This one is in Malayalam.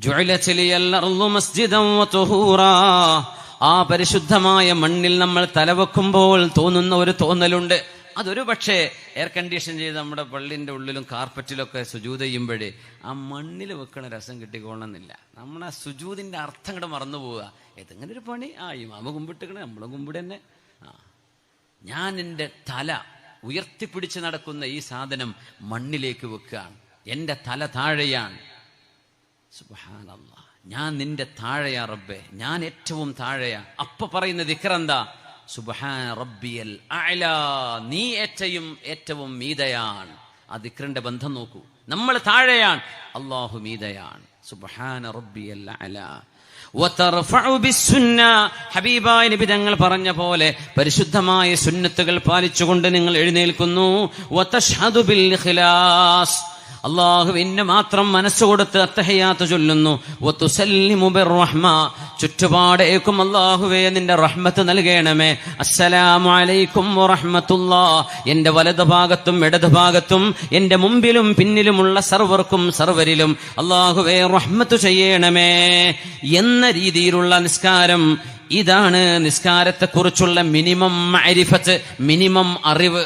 ജുഇലത് ലിയൽ അർളു മസ്ജിദൻ വതുഹൂറാ. ആ പരിശുദ്ധമായ മണ്ണിൽ നമ്മൾ തലവെക്കുമ്പോൾ തോന്നുന്ന ഒരു തോന്നലുണ്ട്. അതൊരു പക്ഷേ എയർ കണ്ടീഷൻ ചെയ്ത് നമ്മുടെ പള്ളിന്റെ ഉള്ളിലും കാർപ്പറ്റിലൊക്കെ സുജൂദ് ചെയ്യുമ്പോഴേ ആ മണ്ണിൽ വെക്കണ രസം കിട്ടിക്കൊള്ളണമെന്നില്ല. നമ്മളാ സുജൂദിന്റെ അർത്ഥം കൂടെ മറന്നു പോവുക. ഏതെങ്ങനെ ഒരു പണി, ഇമാമ കുമ്പിട്ടിക്കണേ, നമ്മളും കുമ്പിട് തന്നെ. ഞാൻ എൻ്റെ തല ഉയർത്തിപ്പിടിച്ച് നടക്കുന്ന ഈ സാധനം മണ്ണിലേക്ക് വെക്കുകയാണ്. എൻ്റെ തല താഴെയാണ്. സുബ്ഹാനല്ലാഹ്, ഞാൻ നിന്റെ താഴെയാ റബ്ബേ, ഞാൻ ഏറ്റവും താഴെയാ. അപ്പൊ പറയുന്ന ദിക്റെന്താ? സുബ്ഹാന റബ്ബിയൽ അഅ്ലാ, നീ ഏറ്റവും മീതയാണ്. ആ ദിക്റിന്റെ ബന്ധം നോക്കൂ. നമ്മൾ താഴെയാണ്, അല്ലാഹു മീതയാണ്. സുബ്ഹാന റബ്ബിയൽ അഅ്ലാ. വതർഫഉ ബിസ്സുന്ന, ഹബീബായ നബി തങ്ങൾ പറഞ്ഞ പോലെ പരിശുദ്ധമായ സുന്നത്തുകൾ പാലിച്ചുകൊണ്ട് നിങ്ങൾ എഴുന്നേൽക്കുന്നു. വതഷ്ഹദു ബിൽ ഇഖ്ലാസ്, അല്ലാഹുവിന് മാത്രം മനസ്സുകൊടുത്ത് അത്തഹിയാത്ത് ചൊല്ലുന്നു. വതുസല്ലിമു ബിർറഹ്മ, ചുറ്റുപാടേക്കും അല്ലാഹുവേ നിന്റെ റഹ്മത്ത് നൽകണമേ. അസ്സലാമു അലൈക്കും വറഹ്മത്തുള്ളാഹ്, എന്റെ വലതുഭാഗത്തും ഇടതുഭാഗത്തും എന്റെ മുമ്പിലും പിന്നിലുമുള്ള സർവർക്കും സർവരിലും അല്ലാഹുവേ റഹ്മത്ത് ചെയ്യണമേ എന്ന രീതിയിലുള്ള നിസ്കാരം. ഇതാണ് നിസ്കാരത്തെക്കുറിച്ചുള്ള മിനിമം മഅരിഫത്ത്, മിനിമം അറിവ്.